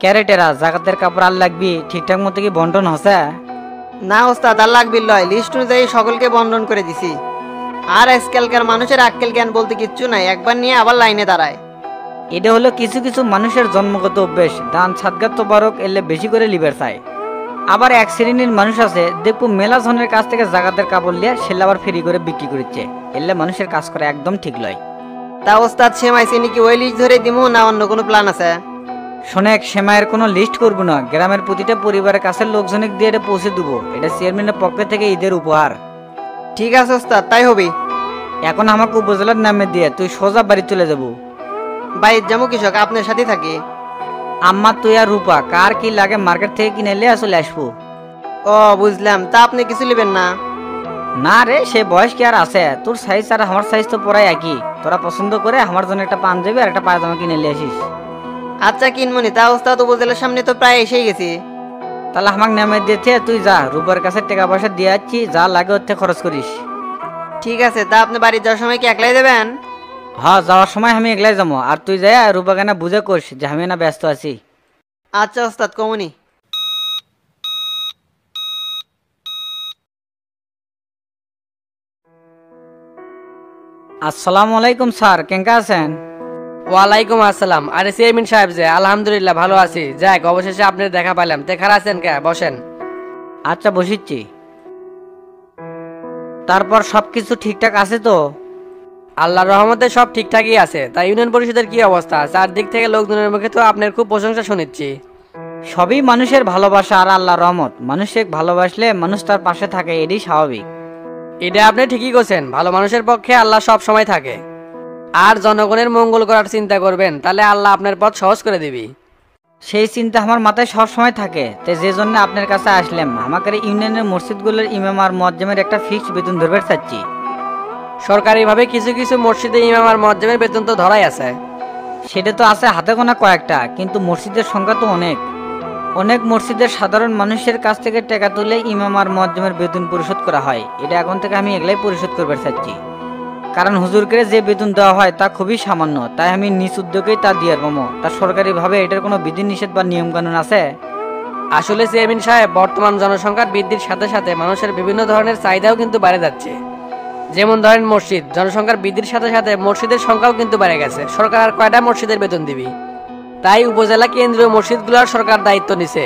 ক্যারেটেরা জাকাতের কাপড় আর লাগবি ঠিকঠাক মতো কি বন্টন হসে? না ওস্তাদ, আর লাগবি লয়, লিস্ট অনুযায়ী সকলকে বন্টন করে দিছি। আর আজকালকার মানুষের আক্কেল জ্ঞান বলতে কিচ্ছু নাই, একবার নিয়ে আবার লাইনে দাঁড়ায়। এটা হলো কিছু কিছু মানুষের জন্মগত অভ্যেস, দান সাদগাত তোবারক এলে বেশি করে লিবার চায়। আবার এক শ্রেণীর মানুষ আছে দেখবো মেলা জনের কাছ থেকে জাকাতের কাপড় লিয়ে সেলে আবার ফ্রি করে বিক্রি করছে, এলে মানুষের কাজ করা একদম ঠিক লয়। তা ওস্তাদ সেমাই চিনি কি ওই লিস্ট ধরে দিমু না অন্য কোনো প্ল্যান আছে? শোনেক, সেমাইয়ের কোনো লিস্ট করবো না, গ্রামের প্রতিটা পরিবারের কাছের লোকজনকে দিয়ে এটা পৌঁছে দেবো, এটা চেয়ারম্যানের পক্ষ থেকে ঈদের উপহার। ঠিক আছে ওস্তাদ, তাই হবে। এখন আমাকে উপজেলার নামে দিয়ে তুই সোজা বাড়ি চলে যাবো। বাইর যাবো কৃষক, আপনার সাথে থাকি। আম্মা তুই আর রূপা কার কি লাগে মার্কেট থেকে কিনে নিয়ে চলে আসবো। ও বুঝলাম, তা আপনি কিছু নেবেন না? না রে, সে বয়স কি আর আছে, তোর সাইজ আর আমার সাইজ তো পুরাই একই, তোরা পছন্দ করে আমার জন্য একটা পাঞ্জাবি আর একটা পায়জামা কিনে নিয়ে আসিস। আচ্ছা কিনমনি। তা ওস্তাদ উপজেলার সামনে তো প্রায় এসেই গেছি। তাহলে আমাকে নামে দিতে তুই যা, রূপার কাছে টাকা পয়সা দিয়ে যাচ্ছি, যা লাগে ওর থেকে খরচ করিস। ঠিক আছে, তা আপনি বাড়ি যাওয়ার সময় কি একলাই দেবেন? হ্যাঁ, যাওয়ার সময় আমি একলাই যাবো, আর তুই যাই রূপাকে না বুঝে করিস যে আমি না ব্যস্ত আছি। আচ্ছা ওস্তাদ, কমনি। আসসালামু আলাইকুম স্যার, কেঙ্কা আছেন? ওয়ালাইকুম আসসালাম। আরে চেয়ারম্যান সাহেব যে, আলহামদুলিল্লাহ ভালো আছি। যাক, অবশেষে আপনার দেখা পাইলাম। তে খারাপ আছেন কে? বসেন। আচ্ছা বসিচ্ছি। তারপর সবকিছু ঠিকঠাক আছে তো? আল্লাহর রহমতে সব ঠিকঠাকই আছে। তাই ইউনিয়ন পরিষদের কি অবস্থা? চারদিক থেকে লোকজনের মুখে তো আপনার খুব প্রশংসা শুনেছি। সবই মানুষের ভালোবাসা আর আল্লাহর রহমত, মানুষকে ভালোবাসলে মানুষ তার পাশে থাকে, এটাই স্বাভাবিক। এটা আপনি ঠিকই করছেন, ভালো মানুষের পক্ষে আল্লাহ সব সময় থাকে। আর জনগণের মঙ্গল করার চিন্তা করবেন, তাহলে আল্লাহ আপনার পথ সহজ করে দিবি। সেই চিন্তা আমার মাথায় সবসময় থাকে, তো যে জন্য আপনার কাছে আসলাম। আমাদের ইউনিয়নের মসজিদগুলোর ইমাম আর মুয়াজ্জিমের একটা ফিক্সড বেতন ধরবে চাচ্ছি। সরকারিভাবে কিছু কিছু মসজিদে ইমাম আর মুয়াজ্জিমের বেতন তো ধরাই আছে। সেটা তো আছে হাতে গোনা কয়েকটা, কিন্তু মসজিদের সংখ্যা তো অনেক। অনেক মসজিদের সাধারণ মানুষের কাছ থেকে টাকা তুলে ইমাম আর মুয়াজ্জিমের বেতন পরিশোধ করা হয়। এটা এখন থেকে আমি এগুলাই পরিশোধ করতে চাচ্ছি, কারণ হুজুরকে যে বেতন দেওয়া হয় তা খুবই সামান্য, তাই আমি নিজ উদ্যোগেই তা দিয়ে পাবো। তা সরকারিভাবে এটার কোনো বিধি নিষেধ বা নিয়ম কানুন আছে? আসলে চেয়ারম্যান সাহেব, বর্তমান জনসংখ্যার বৃদ্ধির সাথে সাথে মানুষের বিভিন্ন ধরনের চাহিদাও কিন্তু বেড়ে যাচ্ছে। যেমন ধরেন মসজিদ, জনসংখ্যার বৃদ্ধির সাথে সাথে মসজিদের সংখ্যাও কিন্তু বেড়ে গেছে। সরকার আর কয়টা মসজিদের বেতন দিবি? তাই উপজেলা কেন্দ্রীয় মসজিদগুলোর সরকার দায়িত্ব নিছে।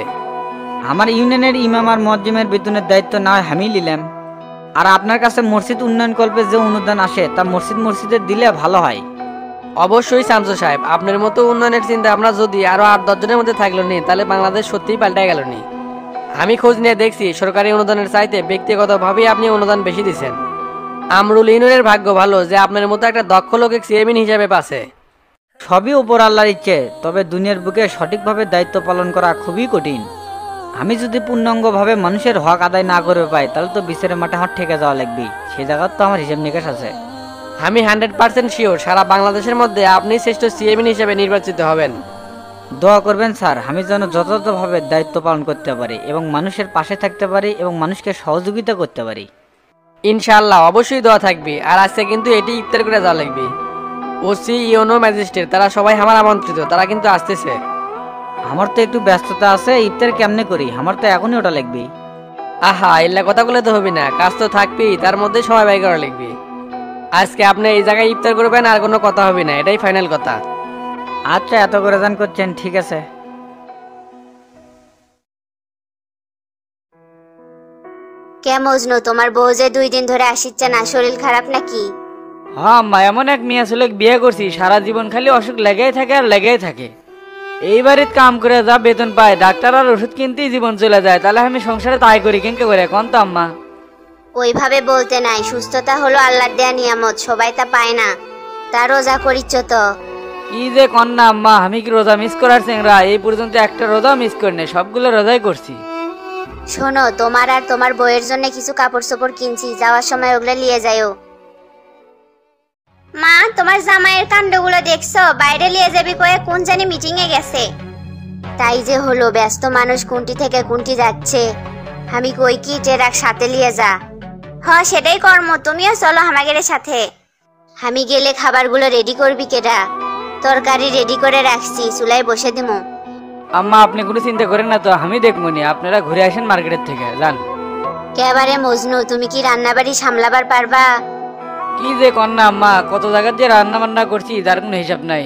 আমার ইউনিয়নের ইমাম আর মুয়াজ্জিমের বেতনের দায়িত্ব না হয় আমি নিলাম। আর আপনার কাছে মসজিদ উন্নয়ন কল্পে যে অনুদান আসে তা মসজিদে দিলে ভালো হয়। অবশ্যই শামসু সাহেব, আপনার মতো উন্নয়নের চিন্তা আমরা যদি আরো 8-10 জনের মধ্যে থাকলো নি, তাহলে বাংলাদেশ সত্যিই পাল্টে গেল নি। আমি খোঁজ নিয়ে দেখছি, সরকারি অনুদানের চাইতে ব্যক্তিগতভাবেই আপনি অনুদান বেশি দিচ্ছেন। আমরুল ইউনিয়নের ভাগ্য ভালো যে আপনার মতো একটা দক্ষ লোক চেয়ারম্যান হিসেবে পাচ্ছে। সবই উপর আল্লাহর ইচ্ছে, তবে দুনিয়ার বুকে সঠিকভাবে দায়িত্ব পালন করা খুবই কঠিন। আমি যদি পূর্ণাঙ্গভাবে মানুষের হক আদায় না করে পাই, তাহলে তো বিচারের মাঠে হাত ঠেকে যাওয়া লাগবে। সেই জায়গার তো আমার হিসাব নিকাশ আছে। আমি 100% শিওর সারা বাংলাদেশের মধ্যে আপনি শ্রেষ্ঠ চেয়ারম্যান হিসেবে নির্বাচিত হবেন। দোয়া করবেন স্যার, আমি যেন যথাযথভাবে দায়িত্ব পালন করতে পারি এবং মানুষের পাশে থাকতে পারি এবং মানুষকে সহযোগিতা করতে পারি। ইনশাআল্লাহ, অবশ্যই দোয়া থাকবে। আর আজকে কিন্তু এটি ইফতার করে যাওয়া লাগবে। ওসি, ইউনো, ম্যাজিস্ট্রেট তারা সবাই আমার আমন্ত্রিত, তারা কিন্তু আসতেছে। আমার তো একটু ব্যস্ততা আছে, ইফতার কেমনে করি? আমার তো এখনই ওটা লাগবে। আহা, এল্লা কথাগুলো তো হবে না, কাজ তো থাকবেই, তার মধ্যে সময় ব্যয় করা লাগবে। আজকে আপনি এই জায়গায় ইফতার করবেন, আর কোনো কথা হবে না, এটাই ফাইনাল কথা। আচ্ছা, এত করে যান করছেন, ঠিক আছে। কে মজনু, তোমার বউ যে 2 দিন ধরে আসিচ্ছে না, শরীর খারাপ নাকি? হ্যাঁ মা, এমন এক মেয়ে ছেলে বিয়ে করছি, সারা জীবন খালি অসুখ লেগেই থাকে আর লেগেই থাকে। এই বাড়িতে কাম করে যা বেতন পায়, ডাক্তার আর ওষুধ কিনতেই জীবন চলে যায়, তাহলে আমি সংসারে তাই করি কেনকে করে কোন তো আম্মা? ওইভাবে বলতে নাই, সুস্থতা হলো আল্লাহর দেয়া নিয়ামত, সবাই তা পায় না। তা রোজা করিচ্ছ তো? কি যে কন্যা আম্মা, আমি কি রোজা মিস করার চেংরা? এই পর্যন্ত একটা রোজা মিস করিনি, সবগুলো রোজাই করছি। শোনো, তোমার আর তোমার বউয়ের জন্য কিছু কাপড় চোপড় কিনছি, যাওয়ার সময় ওগুলো নিয়ে যাইও। মা, তোমার জামাইয়ের কাণ্ডগুলো দেখছো? বাইরে নিয়ে যাবি কয়ে কোন জানি মিটিং এ গেছে। তাই যে হলো, ব্যস্ত মানুষ কোনটি থেকে কোনটি যাচ্ছে। আমি কই কি টেরাক সাথে নিয়ে যা। হ্যাঁ সেটাই কর্ম, তুমিও চলো আমাদের সাথে। আমি গেলে খাবারগুলো রেডি করবি কেডা? তরকারি রেডি করে রাখছি, চুলায় বসে দিমু। আম্মা আপনি কোনো চিন্তা করেন না তো, আমি দেখবনি। আপনারা ঘুরে আসেন মার্কেটের থেকে, যান। কেবারে মজনু, তুমি কি রান্নাবাড়ি সামলাবার পারবা? কি যে কন্যা আম্মা, কত জায়গা দিয়ে রান্না বান্না করছি তার কোনো হিসাব নাই।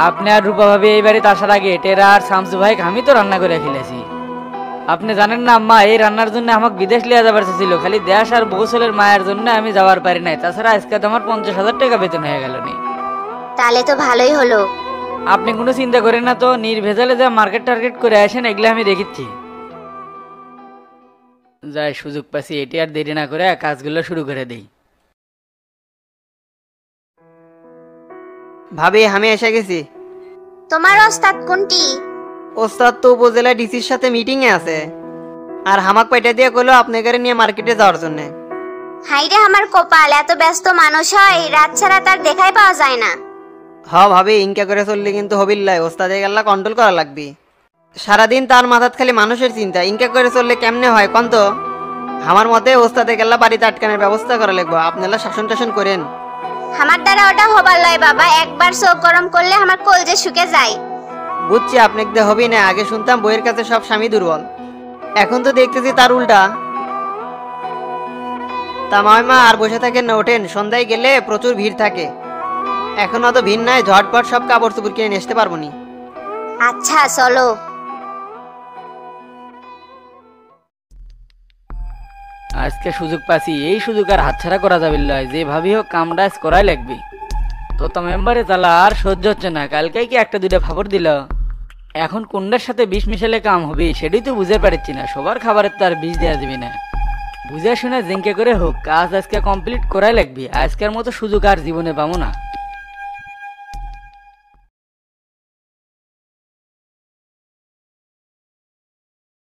আপনি আর রূপা ভাবি এই বাড়িতে আসার আগে টেরা আর শামসু ভাই আমি তো রান্না করে খেলেছি। আপনি জানেন না আম্মা, এই রান্নার জন্য আমাকে বিদেশ লিয়ে যাবার ছিল, খালি দেশ আর বউ ছেলের মায়ের জন্য আমি যাওয়ার পারি নাই। তাছাড়া আজকে তো আমার 50,000 টাকা বেতন হয়ে গেল নি। তাহলে তো ভালোই হলো। আপনি কোনো চিন্তা করেন না তো, নির্ভেজালে যা মার্কেট টার্গেট করে আসেন এগুলো আমি দেখিচ্ছি। যাই সুযোগ পাচ্ছি, এটি আর দেরি না করে কাজগুলো শুরু করে দেই। ভাবি আমি এসে গেছি। তোমার ওস্তাদ কোনটি? ওস্তাদ তো উপজেলা ডিসির সাথে মিটিং এ আছে, আর হামাক পাইটা দিয়ে কইলো আপনাদের নিয়ে মার্কেটে যাওয়ার জন্য। হাইরে আমার কপাল, এত ব্যস্ত মানুষ হয় রাত ছাড়া তার দেখাই পাওয়া যায় না। হ ভাবি, ইনকা করে চললে কিন্তু হবিল্লাই, ওস্তাদে গেল্লা কন্ট্রোল করা লাগবে। সারাদিন তার মাথাত খালি মানুষের চিন্তা, ইনকা করে চললে কেমনে হয় কন্ত? আমার মতে ওস্তাদে গেল্লা বাড়িতে আটকানোর ব্যবস্থা করা লাগবে। আপনারা শাসন টাসন করেন। আমার দ্বারা ওটা হবার লয় বাবা, একবার চোখ গরম করলে আমার কলজে শুকে যায়। বুঝছি আপনাকে হবি না, আগে শুনতাম বইয়ের কাছে সব স্বামী দুর্বল, এখন তো দেখতেছি তার উল্টা। তা মামা আর বসে থাকেন না, ওঠেন। সন্ধ্যায় গেলে প্রচুর ভিড় থাকে, এখন অত ভিড় নাই, ঝটপট সব কাপড় চোপড় কিনে নিয়ে আসতে পারবো নি। আচ্ছা চলো। আজকে সুযোগ পাচ্ছি, এই সুযোগ আর হাতছাড়া করা যাবে লয়। যে ভাবি হোক কামটা আজ করাই লাগবে। তো মেম্বারে তালা আর সহ্য হচ্ছে না, কালকে কি একটা দুইটা ফাপড় দিল, এখন কোনটার সাথে বিষ মিশালে কাম হবে সেটাই তো বুঝতে পারছি না। সবার খাবারের তো আর বিষ দেওয়া যাবে না, বুঝে শুনে জিঙ্কে করে হোক কাজ আজকে কমপ্লিট করাই লাগবে। আজকের মতো সুযোগ আর জীবনে পাবো না।